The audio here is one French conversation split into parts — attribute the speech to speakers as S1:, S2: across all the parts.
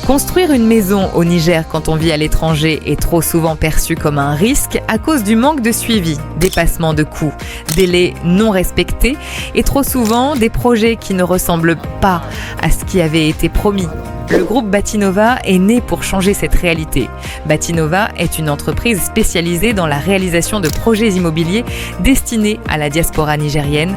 S1: Construire une maison au Niger quand on vit à l'étranger est trop souvent perçu comme un risque à cause du manque de suivi, dépassement de coûts, délais non respectés et trop souvent des projets qui ne ressemblent pas à ce qui avait été promis. Le groupe Batinova est né pour changer cette réalité. Batinova est une entreprise spécialisée dans la réalisation de projets immobiliers destinés à la diaspora nigérienne.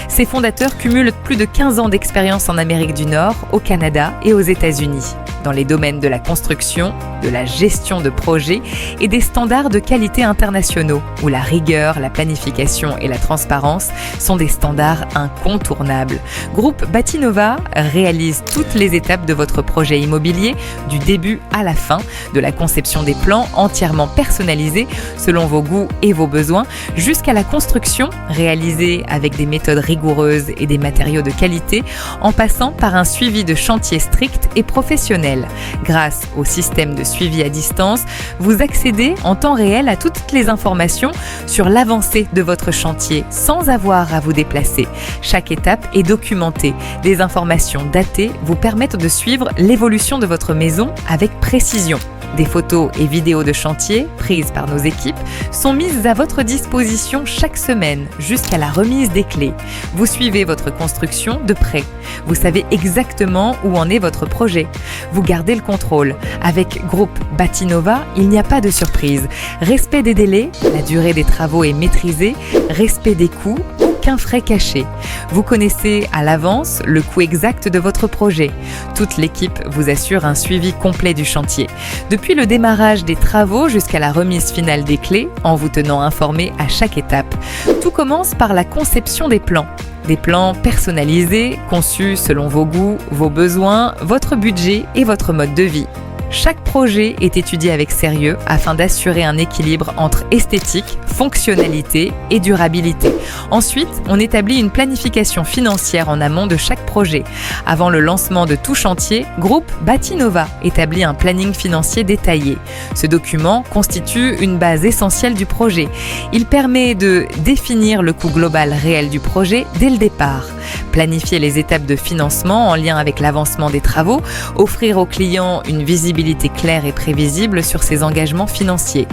S1: Ses fondateurs cumulent plus de 15 ans d'expérience en Amérique du Nord, au Canada et aux États-Unis, dans les domaines de la construction, de la gestion de projets et des standards de qualité internationaux, où la rigueur, la planification et la transparence sont des standards incontournables. Groupe Batinova réalise toutes les étapes de votre projet immobilier, du début à la fin, de la conception des plans entièrement personnalisés selon vos goûts et vos besoins, jusqu'à la construction réalisée avec des méthodes rigoureuses et des matériaux de qualité, en passant par un suivi de chantier strict et professionnel. Grâce au système de suivi à distance, vous accédez en temps réel à toutes les informations sur l'avancée de votre chantier sans avoir à vous déplacer. Chaque étape est documentée. Des informations datées vous permettent de suivre l'évolution de votre maison avec précision. Des photos et vidéos de chantier prises par nos équipes sont mises à votre disposition chaque semaine jusqu'à la remise des clés. Vous suivez votre construction de près. Vous savez exactement où en est votre projet. Vous gardez le contrôle. Avec Groupe Batinova, il n'y a pas de surprise. Respect des délais, la durée des travaux est maîtrisée, respect des coûts, aucun frais caché. Vous connaissez à l'avance le coût exact de votre projet. Toute l'équipe vous assure un suivi complet du chantier. Depuis le démarrage des travaux jusqu'à la remise finale des clés, en vous tenant informé à chaque étape. Tout commence par la conception des plans. Des plans personnalisés, conçus selon vos goûts, vos besoins, votre budget et votre mode de vie. Chaque projet est étudié avec sérieux afin d'assurer un équilibre entre esthétique, fonctionnalité et durabilité. Ensuite, on établit une planification financière en amont de chaque projet. Avant le lancement de tout chantier, Groupe Batinova établit un planning financier détaillé. Ce document constitue une base essentielle du projet. Il permet de définir le coût global réel du projet dès le départ, planifier les étapes de financement en lien avec l'avancement des travaux, offrir aux clients une visibilité claire et prévisible sur ses engagements financiers.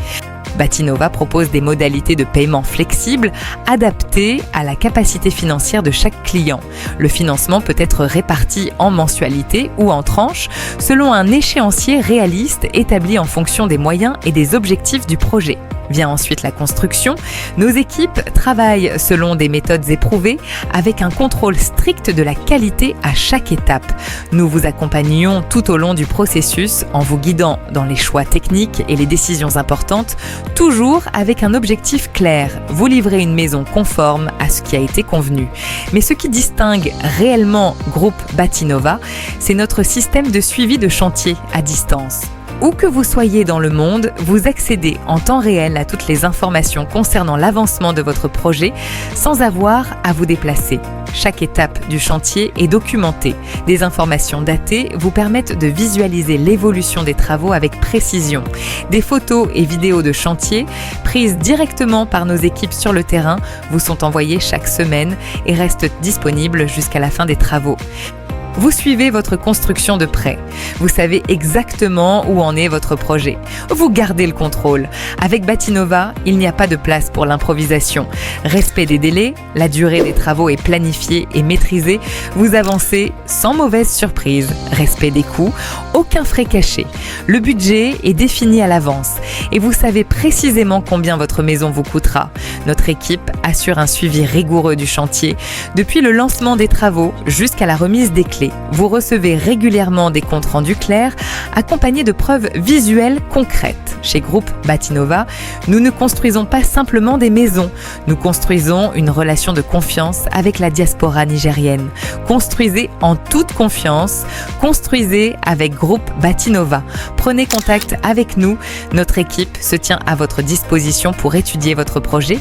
S1: Batinova propose des modalités de paiement flexibles adaptées à la capacité financière de chaque client. Le financement peut être réparti en mensualités ou en tranches selon un échéancier réaliste établi en fonction des moyens et des objectifs du projet. Vient ensuite la construction. Nos équipes travaillent selon des méthodes éprouvées avec un contrôle strict de la qualité à chaque étape. Nous vous accompagnons tout au long du processus en vous guidant dans les choix techniques et les décisions importantes, toujours avec un objectif clair, vous livrer une maison conforme à ce qui a été convenu. Mais ce qui distingue réellement Groupe Batinova, c'est notre système de suivi de chantier à distance. Où que vous soyez dans le monde, vous accédez en temps réel à toutes les informations concernant l'avancement de votre projet sans avoir à vous déplacer. Chaque étape du chantier est documentée. Des informations datées vous permettent de visualiser l'évolution des travaux avec précision. Des photos et vidéos de chantier prises directement par nos équipes sur le terrain vous sont envoyées chaque semaine et restent disponibles jusqu'à la fin des travaux. Vous suivez votre construction de près. Vous savez exactement où en est votre projet. Vous gardez le contrôle. Avec Batinova, il n'y a pas de place pour l'improvisation. Respect des délais, la durée des travaux est planifiée et maîtrisée. Vous avancez sans mauvaise surprise. Respect des coûts, aucun frais caché. Le budget est défini à l'avance et vous savez précisément combien votre maison vous coûtera. Notre équipe assure un suivi rigoureux du chantier depuis le lancement des travaux jusqu'à la remise des clés. Vous recevez régulièrement des comptes rendus clairs accompagnés de preuves visuelles concrètes. Chez Groupe Batinova, nous ne construisons pas simplement des maisons, nous construisons une relation de confiance avec la diaspora nigérienne. Construisez en toute confiance, construisez avec Groupe Batinova. Prenez contact avec nous, notre équipe se tient à votre disposition pour étudier votre projet